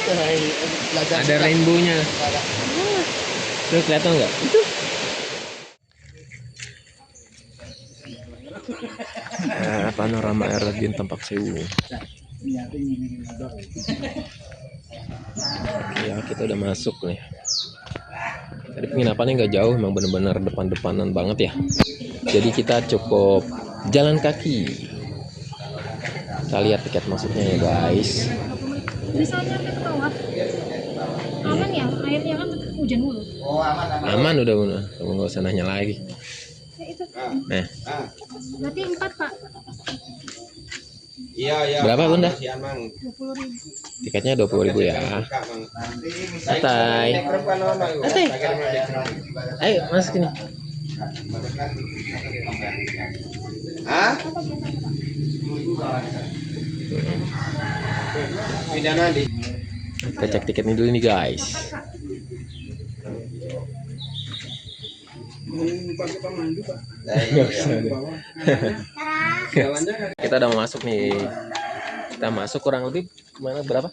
Ada rainbow-nya. Tuh kelihatan nggak? Itu. Panorama air terjun Tampak Sewu. Ya, kita udah masuk nih. Tadi penginapannya nggak jauh, emang bener-bener depan-depanan banget ya. Jadi kita cukup jalan kaki. Kita lihat tiket masuknya ya guys. Bisa nyampe ke bawah. Aman ya, airnya kan hujan mulu. Aman udah, kamu nggak usah nanya lagi. Ya, itu. Nah, Berarti 4 Pak. Iya. berapa Bunda? 20.000. Tiketnya 20.000 ya. Santai. Ayo masuk sini. Hah? Pidana di. Kita cek tiketnya dulu nih guys. Kita udah mau masuk nih. Kita masuk kurang lebih kemana berapa?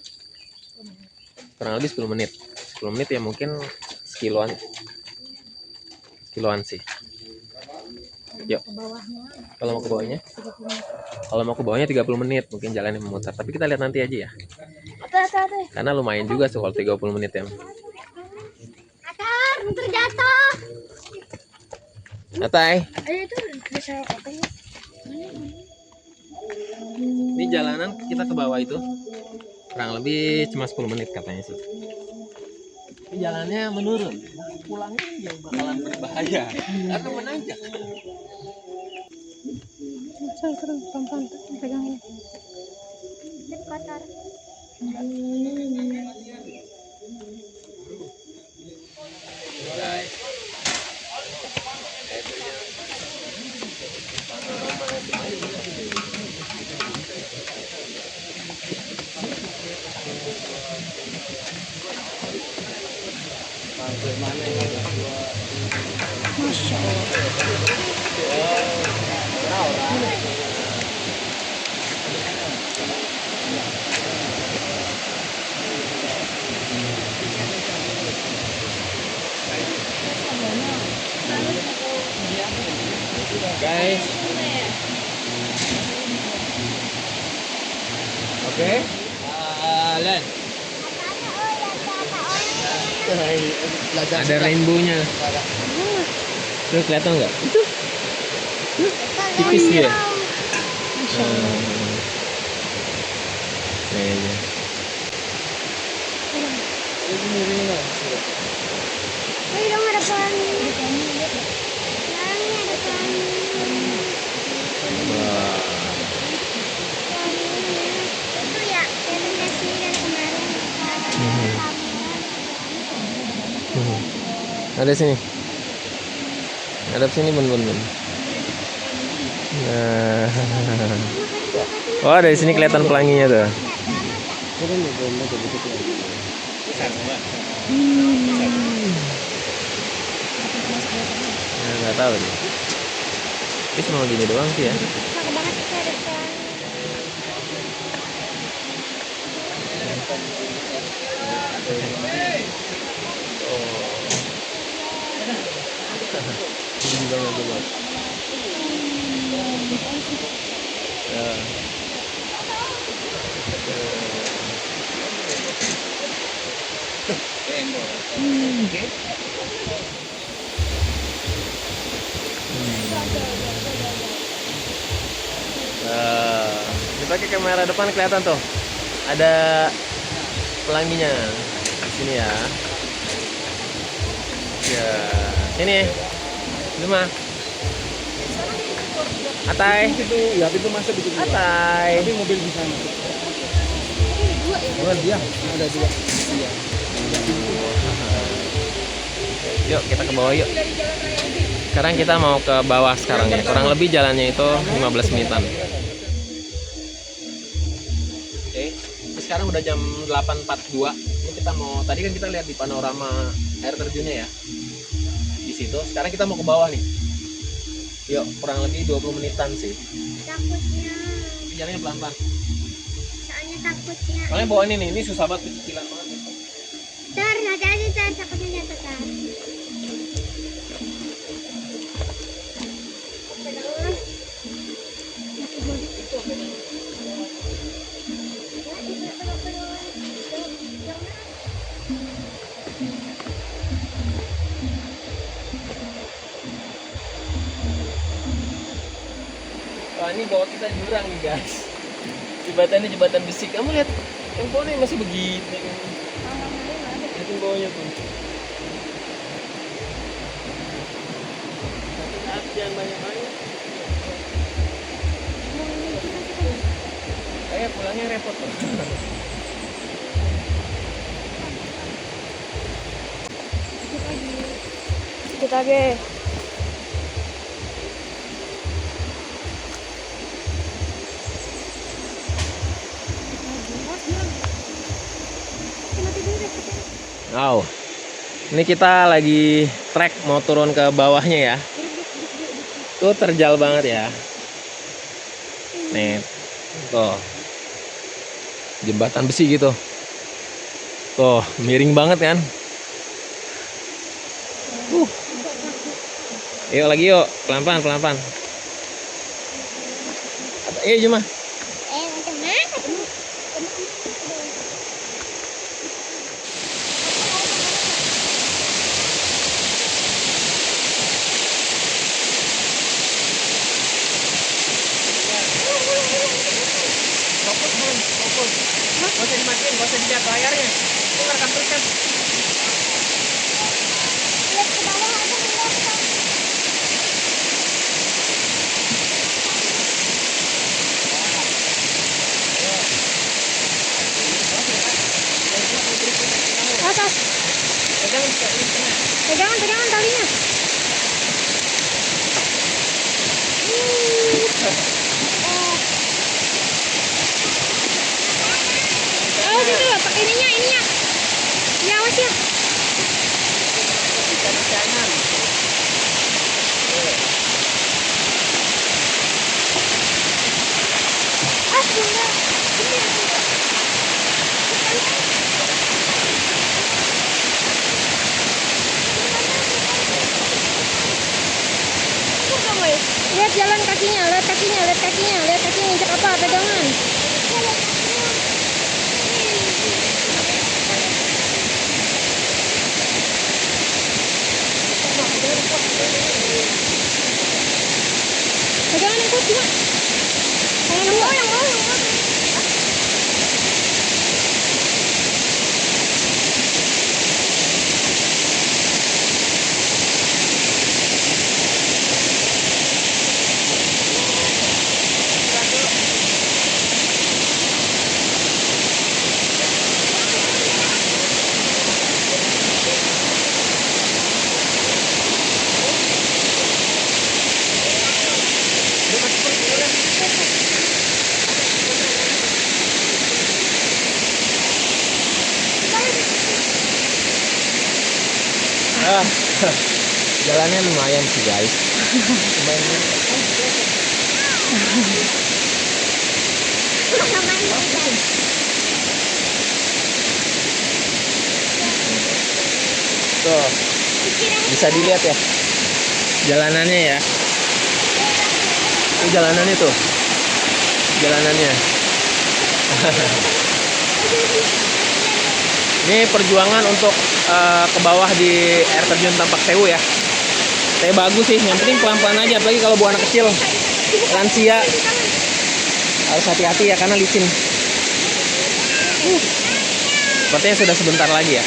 Kurang lebih 10 menit. 10 menit ya, mungkin sekiloan sih. Yuk. Kalau mau ke bawahnya? Kalau mau ke bawahnya 30 menit, mungkin jalannya memutar. Tapi kita lihat nanti aja ya. Karena lumayan juga sih kalau 30 menit ya. Atar, bentar jatuh. Atai. Ayo itu bisa apa ya? Ini jalanan kita ke bawah itu kurang lebih cuma 10 menit katanya sih. Ini jalannya menurun. Pulangnya yang bakalan berbahaya. Karena menanjak. Terus pelan-pelan pegangin. Ini kotor. Masya Guys. Oke. Jalan. Ada rainbow-nya. Tuh kelihatan nggak? Itu. Tipis dia. Kayaknya. Ayo dong, ada pelangi. Pelangi ada pelangi. Wah. Itu ya rekomendasi dari kemarin. Ada sini. Ada sini bun. Nah. Oh, dari sini kelihatan pelanginya tuh. Nggak tahu nih. Ini cuma gini doang sih ya. Enak banget itu ada pelangi. Dipakai kamera depan kelihatan tuh. Ada pelanginya di sini ya. Ya, sini. Cuma. Atai. Itu ya pintu masuk itu. Atai. Tapi mobil di sana. Dua dia, ada dua. Iya. Yuk kita ke bawah yuk. Sekarang kita mau ke bawah sekarang ya. Kurang lebih jalannya itu 15 menitan. Oke. Sekarang udah jam 8.42. Ini kita mau, tadi kan kita lihat di panorama air terjunnya ya. Di situ. Sekarang kita mau ke bawah nih. Yuk, kurang lebih 20 menitan sih. Takutnya. Jalannya pelan-pelan. Soalnya takutnya. Soalnya bawa ini susah banget kecilan banget. Tar, hati-hati tar, takutnya jatuh tar. Wah, ini bawa kita jurang nih guys. Jembatannya jembatan besi. Kamu lihat yang bawahnya masih begitu. Lihatin bawahnya tuh. Hati-hati yang banyak-banyak. Kayak pulangnya repot tuh. Kita lagi. Wow. Ini kita lagi trek mau turun ke bawahnya ya. Tuh terjal banget ya. Nih. Tuh. Jembatan besi gitu. Tuh, miring banget kan? Yuk lagi yuk, pelan-pelan, pelan-pelan. Ayo cuma. Macam mana? Fokus, Bun. Fokus. Gak usah dimatiin, gak usah dilihat layarnya. Itu ngerekam terus kan? Lihat ke bawah aja dulu. Atas. Pegangan talinya. Awas itu ya, ininya. Ya awas ya. Bunda. Lihat jalan kakinya, lihat kakinya injak apa, pegangan. Pegangan yang kuat cuma. Yang bawah. Jalannya lumayan sih guys. Lumayan. Tuh, bisa dilihat ya jalanannya ya. Ini jalanannya tuh, jalanannya. Ini perjuangan untuk ke bawah di air terjun Tampak Sewu ya. Tapi bagus sih, yang penting pelan-pelan aja, apalagi kalau bawa anak kecil, lansia harus hati-hati ya karena licin. Sepertinya sudah sebentar lagi ya.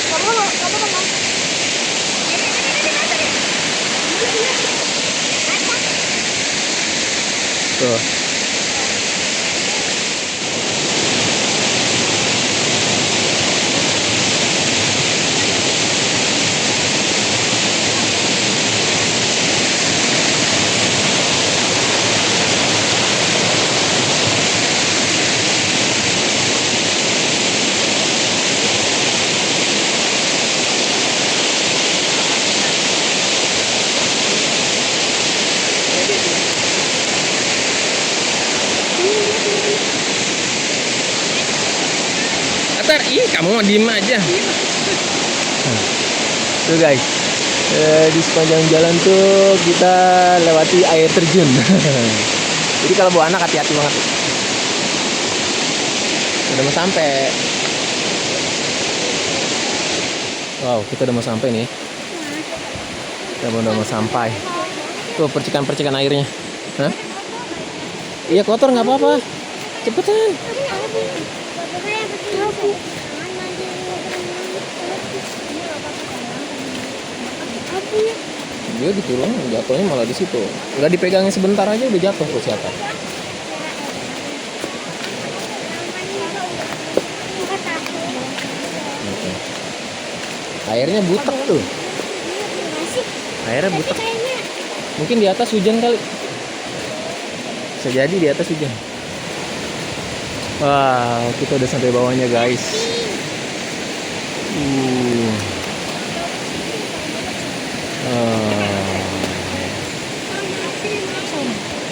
Tuh. muter. Ih, kamu mau diem aja. Tuh guys, di sepanjang jalan tuh kita lewati air terjun. Jadi kalau bawa anak hati-hati banget. Udah mau sampai. Wow, kita udah mau sampai nih. Kita udah mau sampai. Tuh percikan-percikan airnya. Hah? Iya kotor nggak apa-apa. Cepetan. Dia di tulang jatuhnya malah di situ. Nggak dipegangnya sebentar aja udah jatuh tuh siapa? Airnya butek tuh. Airnya butek. Mungkin di atas hujan kali. Bisa jadi di atas hujan. Wah, kita udah sampai bawahnya guys.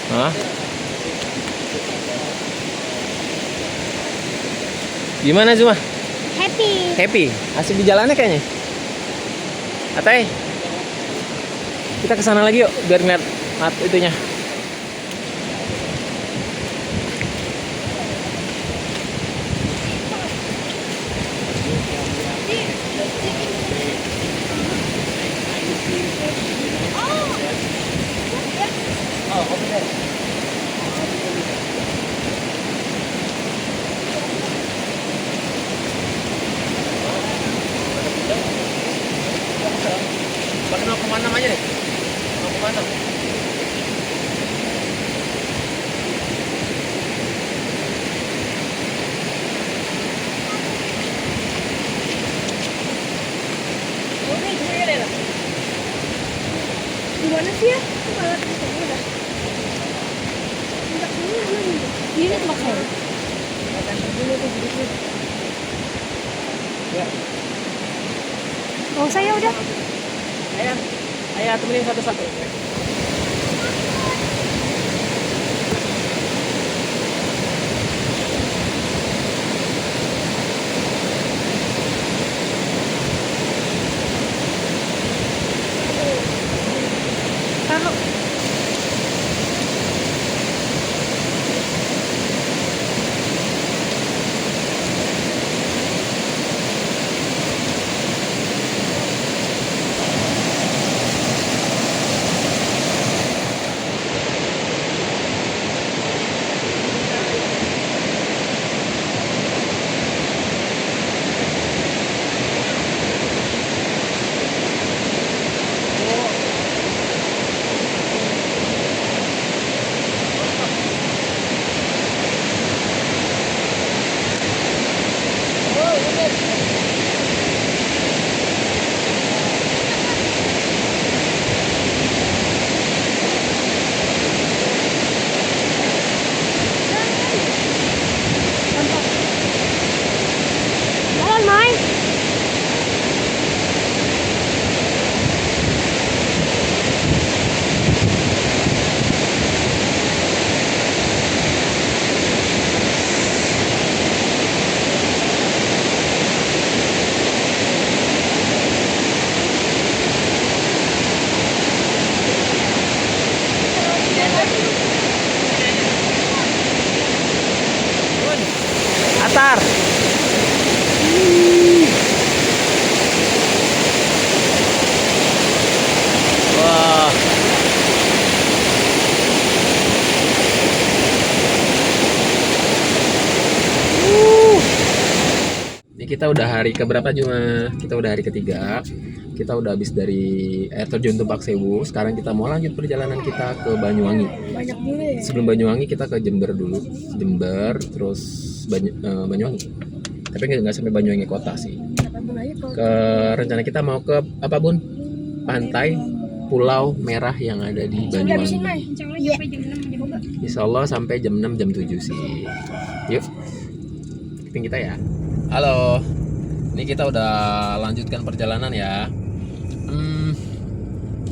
Hah? Gimana Zuma? Happy. Asik di jalannya kayaknya. Atai. Kita ke sana lagi yuk biar ngeliat itunya. Mau kemana aja deh? Mau kemana? Gimana sih ya? Malah udah. Ini tempat saya. Oh saya udah. Ayah temenin satu-satu. Taruh. Jalan, Mai. Atar. Wah. Ini kita udah hari keberapa Juma? Kita udah hari ketiga. Kita udah habis dari air terjun Tumpak Sewu. Sekarang kita mau lanjut perjalanan kita ke Banyuwangi. Banyak dulu ya. Sebelum Banyuwangi kita ke Jember dulu. Jember terus Banyuwangi. Tapi nggak sampai Banyuwangi kota sih. Ke rencana kita mau ke apa Bun? Pantai Pulau Merah yang ada di Banyuwangi. Insya Allah sampai jam 6 jam 7 sih. Yuk, ikutin kita ya. Halo, ini kita udah lanjutkan perjalanan ya.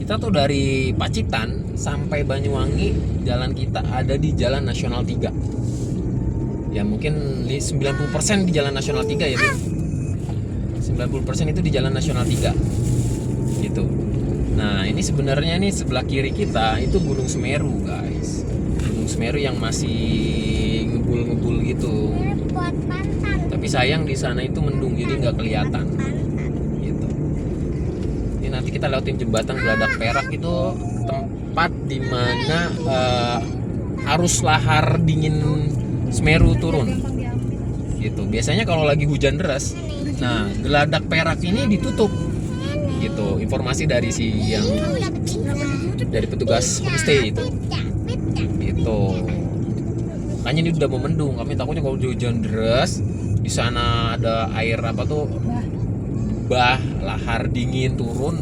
Kita tuh dari Pacitan sampai Banyuwangi, jalan kita ada di Jalan Nasional 3. Ya mungkin 90% di Jalan Nasional 3 ya, Bu. 90% itu di Jalan Nasional 3. Gitu. Nah, ini sebenarnya nih sebelah kiri kita itu Gunung Semeru, guys. Gunung Semeru yang masih ngebul-ngebul gitu. Tapi sayang di sana itu mendung jadi nggak kelihatan. Gitu. Ini nanti kita lewatin jembatan Geladak Perak itu tempat dimana arus lahar dingin Semeru turun. Gitu. Biasanya kalau lagi hujan deras, nah Geladak Perak ini ditutup. Gitu. Informasi dari dari petugas homestay itu. Gitu. Makanya ini udah mau mendung. Kami takutnya kalau hujan deras di sana ada air bah lahar dingin turun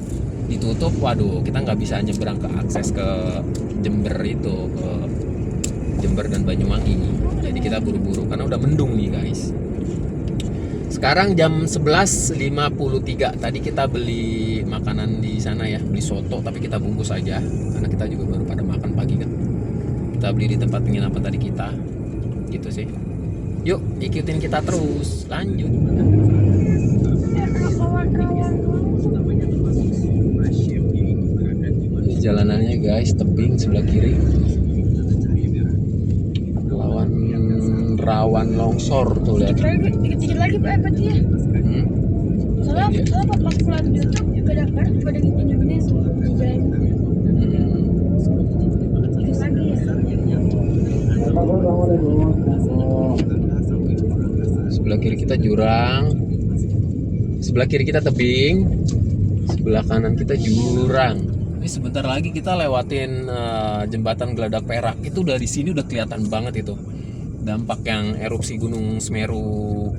ditutup. Waduh, kita nggak bisa nyebrang ke akses ke Jember itu, ke Jember dan Banyuwangi. Jadi kita buru-buru karena udah mendung nih, guys. Sekarang jam 11.53. Tadi kita beli makanan di sana ya, beli soto tapi kita bungkus aja karena kita juga baru pada makan pagi kan. Kita beli di tempat penginapan tadi kita. Gitu sih. Yuk, ikutin kita terus. Lanjut. Ini jalanannya, guys, tebing sebelah kiri. Rawan longsor tuh, lihat. Dikit-dikit lagi Pak ya. Soalnya pas pulang YouTube pada gini jalan. Dikit lagi ya. Sebelah kiri kita jurang, sebelah kiri kita tebing, sebelah kanan kita jurang. Ini sebentar lagi kita lewatin jembatan Geladak Perak. Itu dari sini udah kelihatan banget itu dampak yang erupsi Gunung Semeru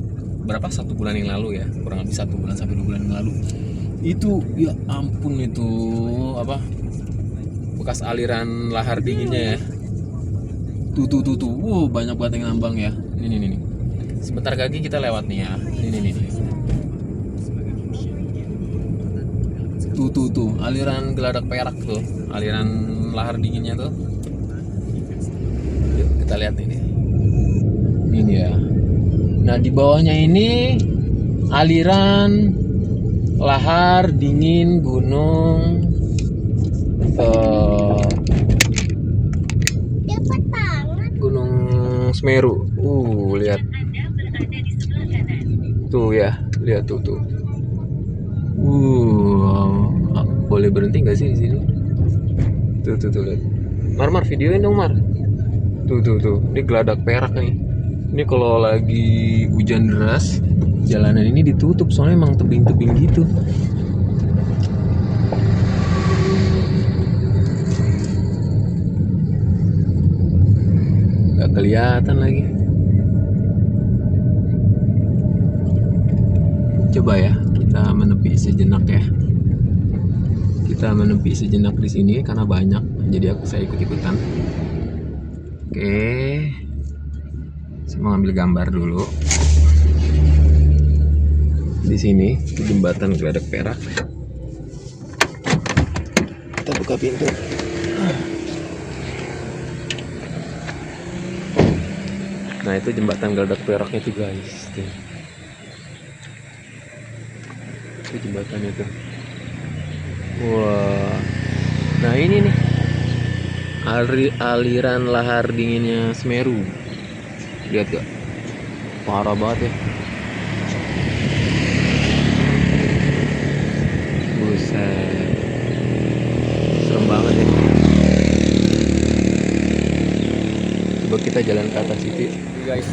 berapa 1 bulan yang lalu ya, kurang lebih 1 bulan sampai 2 bulan yang lalu. Itu ya ampun, itu apa, bekas aliran lahar dinginnya ya. Tuh. Wow, banyak banget yang ngambang ya. Ini. Sebentar lagi kita lewat nih ya. Ini. Tuh. Aliran Geladak Perak tuh. Aliran lahar dinginnya tuh. Yuk kita lihat ini. Ini ya. Nah, di bawahnya ini aliran lahar dingin Gunung Gunung Semeru. Lihat. Tuh ya, lihat tuh. Boleh berhenti nggak sih di sini? Tuh lihat. Mar videoin dong, Mar. Tuh. Ini Geladak Perak nih. Ini kalau lagi hujan deras, jalanan ini ditutup soalnya emang tebing-tebing gitu. Gak kelihatan lagi. Coba ya, kita menepi sejenak ya. Kita menepi sejenak di sini karena banyak, jadi saya ikut-ikutan. Oke. Saya mau ambil gambar dulu. Di sini, di jembatan Geladak Perak. Kita buka pintu. Nah, itu jembatan Geladak Peraknya tuh, guys. Tuh. Itu jembatannya tuh. Wah. Nah, ini nih. Aliran lahar dinginnya Semeru. Lihat gak? Parah banget ya. Buset. Serem banget ya. Coba kita jalan ke atas itu, guys.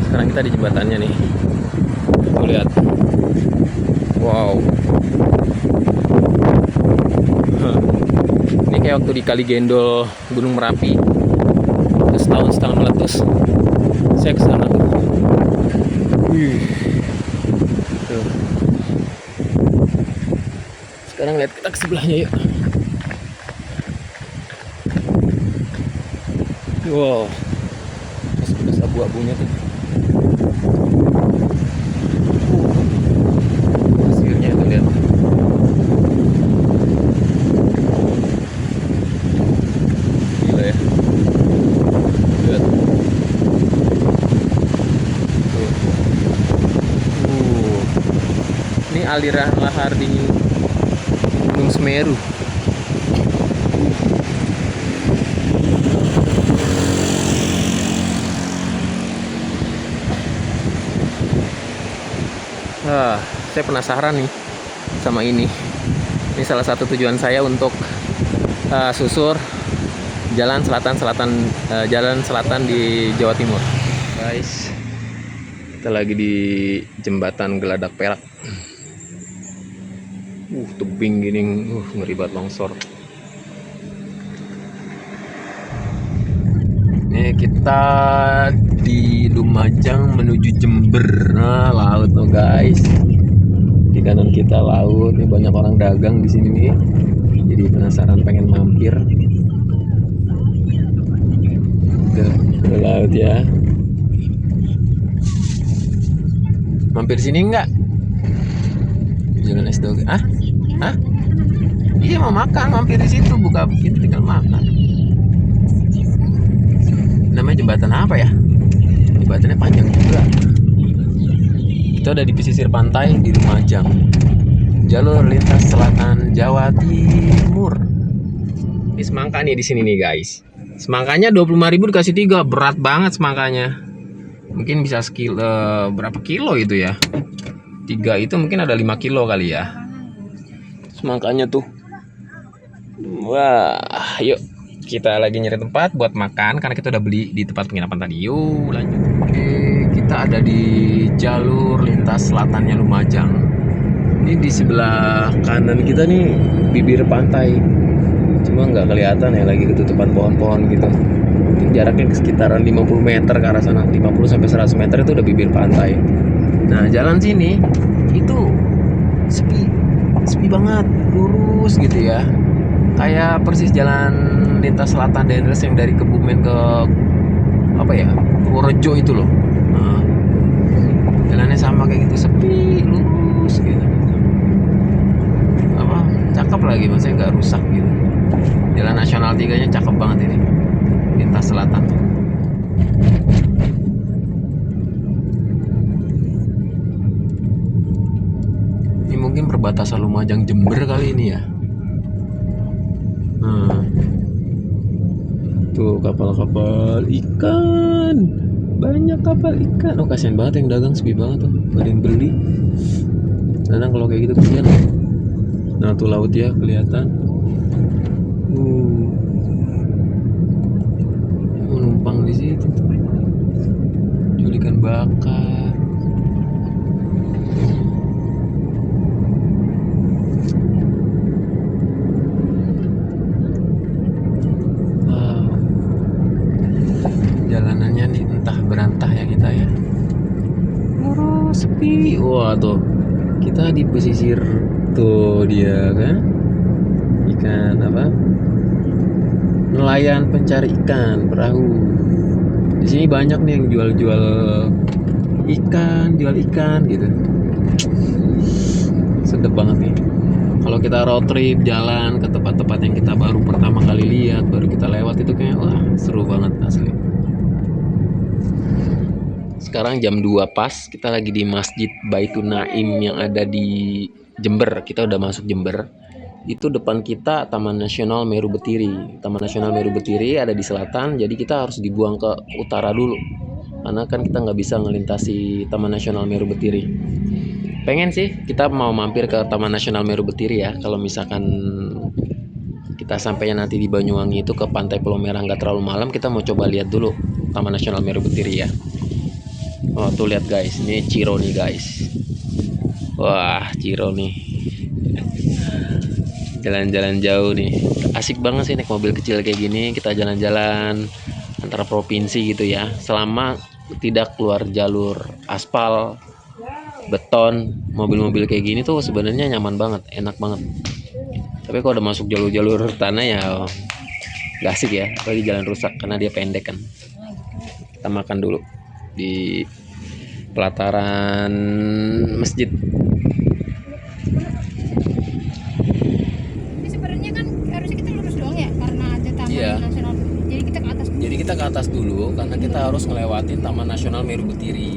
Sekarang kita di jembatannya nih. Tuh lihat. Wow. Ini kayak waktu di Kali Gendol Gunung Merapi. Terus tahun setelah meletus, saya kesana tuh. Tuh. Sekarang lihat kita ke sebelahnya yuk. Wow, masih abu-abunya tuh. Pasirnya tuh lihat. Gila ya. Lihat. aliran lahar di Gunung Semeru. Saya penasaran nih sama ini. Ini salah satu tujuan saya untuk susur jalan selatan di Jawa Timur. Guys, kita lagi di jembatan Geladak Perak. Tebing gini, ngeri banget longsor. Ini kita di Lumajang menuju Jember. Nah, laut loh guys. Di kanan kita laut. Ini banyak orang dagang di sini nih. Jadi penasaran pengen mampir ke laut ya. Mampir sini enggak? Jalan es doge. Hah? Iya mau makan, mampir di situ, buka begini tinggal makan. Namanya jembatan apa ya? Jembatannya panjang juga. Kita udah di pesisir pantai di Lumajang. Jalur lintas selatan Jawa Timur. Ini semangka nih di sini nih guys. Semangkanya 25.000 dikasih 3, berat banget semangkanya. Mungkin bisa berapa kilo itu ya? 3 itu mungkin ada 5 kilo kali ya. Semangkanya tuh. Wah, yuk kita lagi nyari tempat buat makan karena kita udah beli di tempat penginapan tadi. Yuk lanjut. Oke, kita ada di jalur lintas selatannya Lumajang. Ini di sebelah kanan kita nih bibir pantai. Cuma nggak kelihatan ya, lagi ketutupan pohon-pohon gitu. Mungkin jaraknya sekitaran 50 meter ke arah sana, 50 sampai 100 meter itu udah bibir pantai. Nah, jalan sini itu sepi banget, lurus gitu ya. Kayak persis jalan lintas selatan Dendels yang dari Kebumen ke Purworejo itu loh. Nah, jalannya sama kayak gitu, sepi, lurus gitu. Cakep lagi, maksudnya nggak rusak gitu. Jalan Nasional 3-nya cakep banget ini, lintas selatan tuh. Ini mungkin perbatasan Lumajang Jember kali ini ya. Tuh kapal-kapal ikan, banyak kapal ikan. Oh kasihan banget yang dagang, sepi banget tuh, gak ada yang beli. Kadang kalau kayak gitu kasihan. Nah tuh laut ya kelihatan. Menumpang di situ tuh. Jual ikan bakar. Jalanannya nih entah berantah ya kita ya. Lurus, sepi. Wah tuh kita di pesisir tuh dia kan. Ikan apa? Nelayan pencari ikan perahu. Di sini banyak nih yang jual ikan gitu. Sedep banget nih. Kalau kita road trip jalan ke tempat-tempat yang kita baru pertama kali lihat, baru kita lewat itu kayak wah seru banget asli. Sekarang jam 2 pas, kita lagi di Masjid Baitun Naim yang ada di Jember. Kita udah masuk Jember. Itu depan kita Taman Nasional Meru Betiri. Taman Nasional Meru Betiri ada di selatan, jadi kita harus dibuang ke utara dulu. Karena kan kita nggak bisa ngelintasi Taman Nasional Meru Betiri. Pengen sih kita mau mampir ke Taman Nasional Meru Betiri ya. Kalau misalkan kita sampainya nanti di Banyuwangi itu ke Pantai Pulau Merah nggak terlalu malam, kita mau coba lihat dulu Taman Nasional Meru Betiri ya. Oh tuh lihat guys, ini Ciro nih guys. Wah Ciro nih. Jalan-jalan jauh nih, asik banget sih naik mobil kecil kayak gini. Kita jalan-jalan antara provinsi gitu ya, selama tidak keluar jalur aspal, beton. Mobil-mobil kayak gini tuh sebenarnya nyaman banget, enak banget. Tapi kalau udah masuk jalur-jalur tanah ya gak asik ya, apalagi jalan rusak karena dia pendek kan. Kita makan dulu di pelataran masjid. Ini sebenarnya kan harusnya kita lurus doang ya, karena ada Taman Nasional. Jadi kita ke atas dulu. Jadi kita ke atas dulu karena kita harus ngelewatin Taman Nasional Meru Betiri.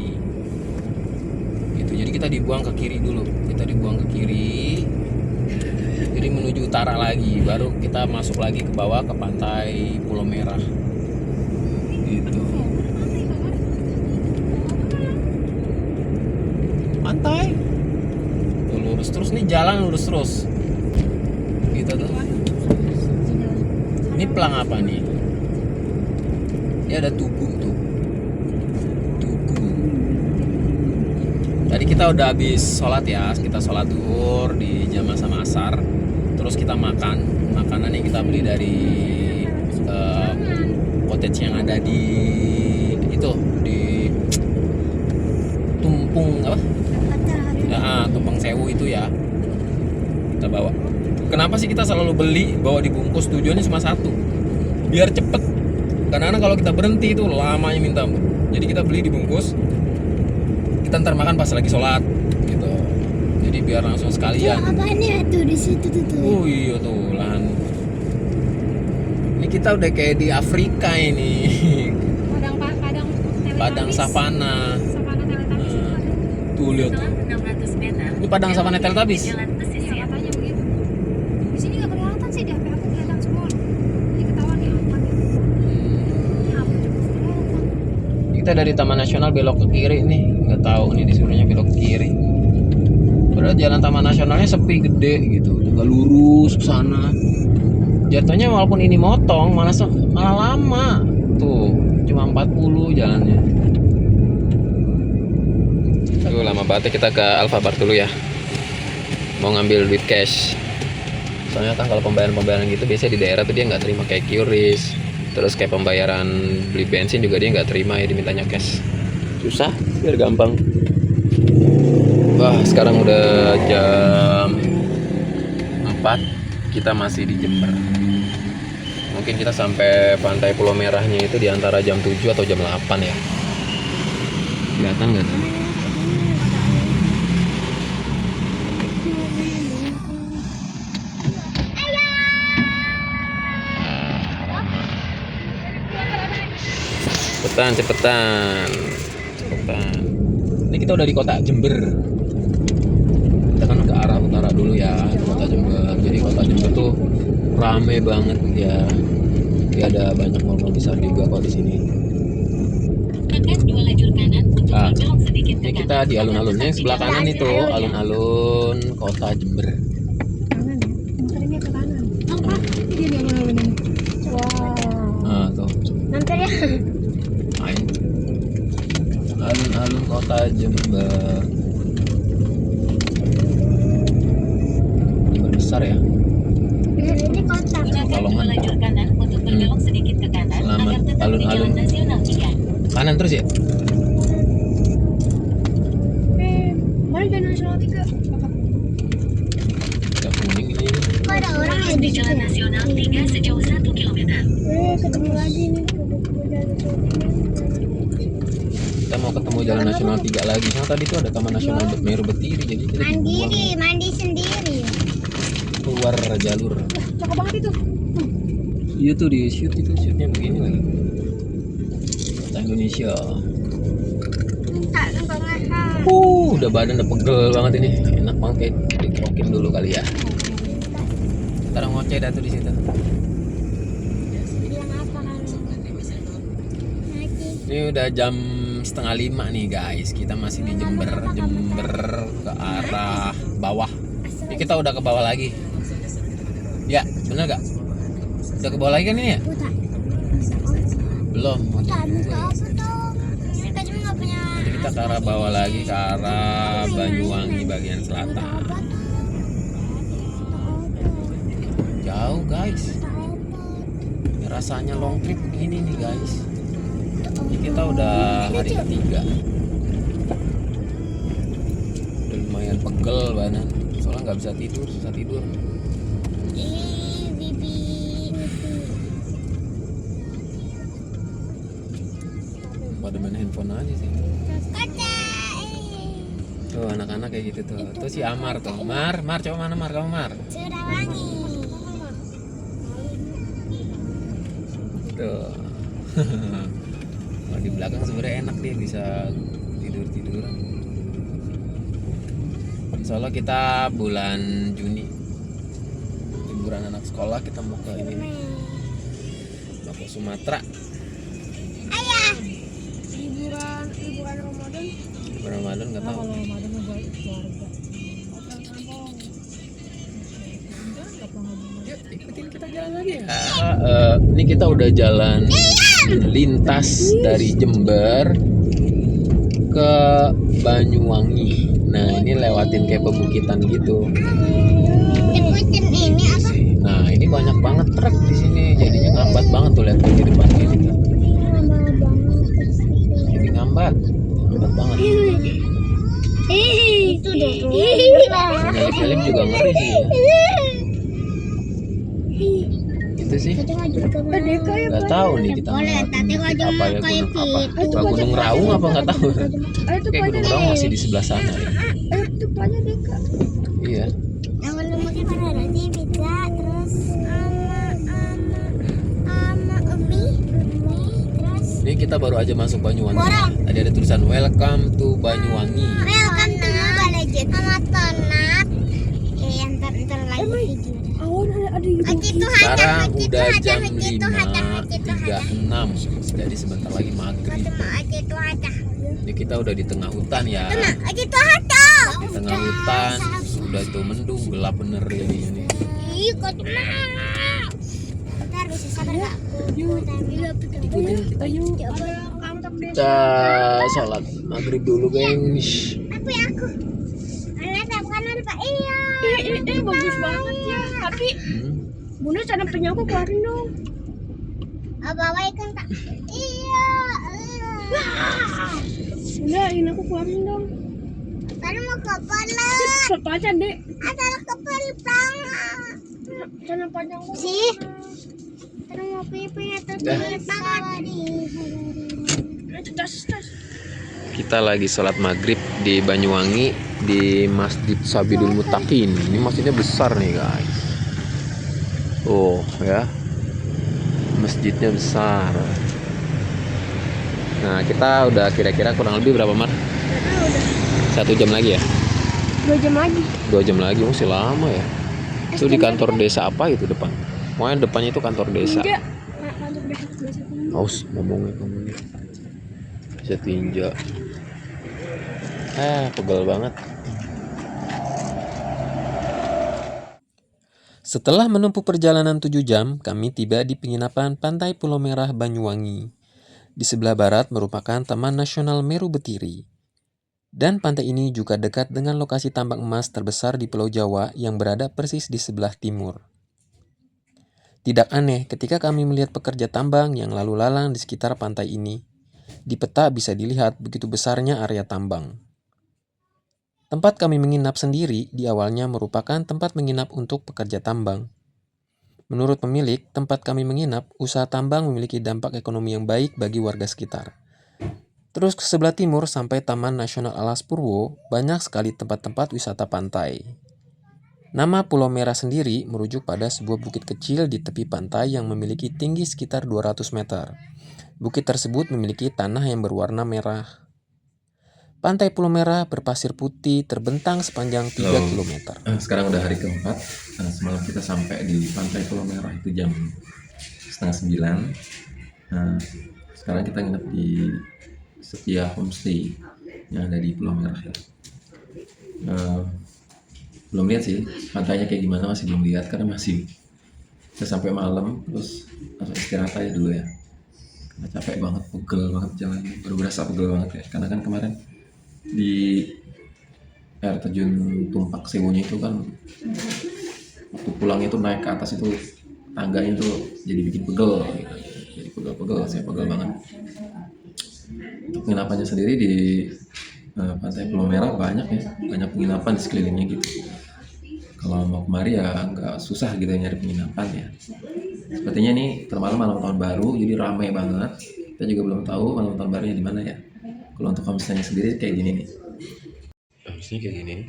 Gitu. Jadi kita dibuang ke kiri dulu. Kita dibuang ke kiri. Jadi menuju utara lagi, baru kita masuk lagi ke bawah ke pantai Pulau Merah. Gitu. Pantai. Tuh, lurus terus nih, jalan lurus terus. Gitu tuh. Ini pelang apa nih? Ini ada tugu tuh. Tugu. Tadi kita udah habis sholat ya, kita sholat zuhur di jamaah sama asar. Terus kita makan, makanan yang kita beli dari cottage yang ada di itu, di Tumpeng apa? Ya, Tumpeng Sewu itu ya. Kita bawa. Kenapa sih kita selalu beli bawa dibungkus? Tujuannya cuma satu, biar cepet. Karena kalau kita berhenti itu lamanya minta ampun. Jadi kita beli dibungkus, kita ntar makan pas lagi sholat gitu. Jadi biar langsung sekalian. Apa ini tuh di situ tuh? Oh iya tuh lahan. Ini kita udah kayak di Afrika ini. Padang savana. Savana Teletubbies itu ada. Tuh lihat tuh. Ini padang savana Teletubbies. Iya, katanya begitu. Di sini nggak kelihatan sih, di HP aku kelihatan semua. Jadi ketahuan nih apa nih. Ini apa coba kelihatan. Kita dari Taman Nasional belok ke kiri nih. Nggak tahu nih disuruhnya belok ke kiri. Padahal jalan Taman Nasionalnya sepi gede gitu, juga lurus ke sana. Jatuhnya walaupun ini motong malah lama. Tuh, cuma 40 jalannya. Aduh, lama banget. Kita ke Alfamart dulu ya. Mau ngambil duit cash. Soalnya kan kalau pembayaran gitu biasanya di daerah tuh dia nggak terima kayak QRIS. Terus kayak pembayaran beli bensin juga dia nggak terima ya, dimintanya cash. Susah, biar gampang. Wah, sekarang udah jam 4, kita masih di Jember. Mungkin kita sampai pantai Pulau Merahnya itu di antara jam 7 atau jam 8 ya. Kelihatan nggak tuh? Cepetan. Ini kita udah di kota Jember. Kita kan ke arah utara dulu ya, di kota Jember. Jadi kota Jember tuh rame banget ya. Dia ada banyak mall-mall besar juga kok di sini. Ini kita di alun-alunnya yang sebelah kanan itu, alun-alun kota Jember. Kanan ya? Motornya ke kanan. Apa? Dia di alun-alun ini. Wow. Nah, tuh. Nanti ya. Main. Alun-alun kota Jember. Jember besar ya. Ini kota. Pekalongan. Untuk berbelok sedikit ke kanan. Selamat agar tetap di alun-alun. Jalan Nasional 3. Kanan terus ya? Mana Jalan Nasional 3? Gak kuning ini. Kok ada orang Lurus di Jalan Nasional 3 sejauh 1 km. Ketemu lagi nih. Kita mau ketemu Jalan Nasional 3 lagi. Nah, tadi tuh ada Taman Nasional Meru Betiri, jadi kita dibuang Mandi sendiri. keluar jalur. Cakep banget itu. Iya tuh di shootnya begini lagi. Kota Indonesia. Tak banget. Udah badan udah pegel banget ini. Enak banget kayak dikerokin dulu kali ya. Ntar ngoceh dah tuh di situ. Bilang apa kan? Ini udah jam 4:30 nih guys. Kita masih di Jember ke arah bawah. Ini kita udah ke bawah lagi. Ya, bener gak? Udah ke bawah lagi kan ini ya? Belum. Jadi kita ke arah bawah lagi, ke arah Banyuwangi bagian selatan. Jauh guys. Ini rasanya long trip begini nih guys. Ini kita udah hari ketiga. Udah lumayan pegel badan. Soalnya nggak bisa tidur, susah tidur. Pada main handphone aja sih. Tuh anak-anak kayak gitu tuh. Tuh si Amar tuh. Mar coba mana Mar, kamu Mar. Tuh. Kalau di belakang sebenarnya enak dia bisa tidur-tiduran. Soalnya kita bulan Juni liburan anak sekolah, kita mau ke ini nih, mau ke Sumatera. Liburan Ramadan. Ramadan nggak tahu. Kalau Ramadan mau buat keluarga. Yuk ikutin kita jalan lagi ya. Ini kita udah jalan lintas dari Jember ke Banyuwangi. Nah ini lewatin kayak pebukitan gitu. Nah ini banyak banget truk di sini, jadinya ngambat banget tuh, lihat tuh di depan ini tuh. Jadi ngambat banget. Itu deh. Nyalip nyalip juga ngeri sih ya. Itu sih. Nggak tahu nih kita ngeliatin apa ya, gunung apa? Gunung Raung apa nggak tahu. Kayak Gunung Raung masih di sebelah sana ya. Itu banyak Deka. Iya. Ini kita baru aja masuk Banyuwangi. Tadi ada tulisan welcome to Banyuwangi. Sekarang udah jam 5.36. Jadi sebentar lagi maghrib. Ini kita udah di tengah hutan ya. Di tengah hutan, udah tuh mendung, gelap bener jadinya nih. Kita sholat maghrib dulu guys. Bagus banget ya. Tapi Bunda cara punya aku keluarin dong. Bunda, ini aku keluarin dong. Cepet aja dek. Jangan panjang sih. Terus mau pipi atau Kita lagi sholat maghrib di Banyuwangi di Masjid Sabidul Muttaqin. Ini masjidnya besar nih guys. Oh ya, masjidnya besar. Nah kita udah kira-kira kurang lebih berapa Mar? 1 jam lagi ya? 2 jam lagi. 2 jam lagi, masih lama ya. Itu di kantor desa apa itu depan? Pokoknya depannya itu kantor desa. Kantor desa. Haus ngomongnya. Bisa tinja. Pegel banget. Setelah menempuh perjalanan 7 jam, kami tiba di penginapan Pantai Pulau Merah Banyuwangi. Di sebelah barat merupakan Taman Nasional Meru Betiri. Dan pantai ini juga dekat dengan lokasi tambang emas terbesar di Pulau Jawa yang berada persis di sebelah timur. Tidak aneh ketika kami melihat pekerja tambang yang lalu lalang di sekitar pantai ini. Di peta bisa dilihat begitu besarnya area tambang. Tempat kami menginap sendiri di awalnya merupakan tempat menginap untuk pekerja tambang. Menurut pemilik, tempat kami menginap, usaha tambang memiliki dampak ekonomi yang baik bagi warga sekitar. Terus ke sebelah timur sampai Taman Nasional Alas Purwo, banyak sekali tempat-tempat wisata pantai. Nama Pulau Merah sendiri merujuk pada sebuah bukit kecil di tepi pantai yang memiliki tinggi sekitar 200 meter. Bukit tersebut memiliki tanah yang berwarna merah. Pantai Pulau Merah berpasir putih terbentang sepanjang 3 km. Sekarang udah hari keempat. Semalam kita sampai di Pantai Pulau Merah itu jam 8:30. Sekarang kita nginep di Setia Homestay yang ada di Pulau Merah ya. Belum lihat sih pantainya kayak gimana, masih belum lihat karena masih kita sampai malam, terus langsung istirahat aja dulu ya. Karena capek banget, pegel banget jalannya, baru berasa pegel banget ya. Karena kan kemarin di air terjun Tumpak Sewunya itu kan waktu pulangnya itu naik ke atas itu tangganya itu jadi bikin pegel gitu. Jadi pegel-pegel, saya pegel banget. Untuk penginapannya sendiri di Pantai Pulau Merah banyak ya, banyak penginapan di sekelilingnya gitu. Kalau mau kemari ya nggak susah gitu nyari penginapan ya. Sepertinya nih termalam malam tahun baru, jadi ramai banget. Kita juga belum tahu malam tahun barunya di mana ya. Kalau untuk homestay sendiri kayak gini nih. Homestay kayak gini.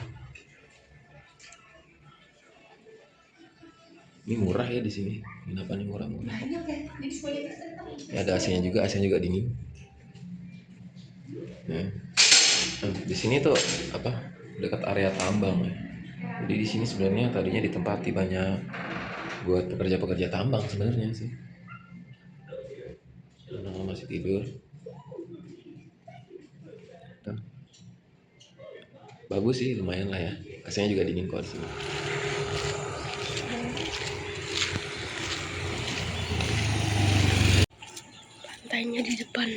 Ini murah ya di sini. Penginapannya murah-murah. Ya ada AC-nya juga dingin. Nah, di sini tuh apa? dekat area tambang ya. Jadi di sini sebenarnya tadinya ditempati banyak buat pekerja-pekerja tambang sebenarnya sih. Anak masih tidur. Tuh. Bagus sih, lumayan lah ya. AC-nya juga dingin kok di sini. Pantainya di depan.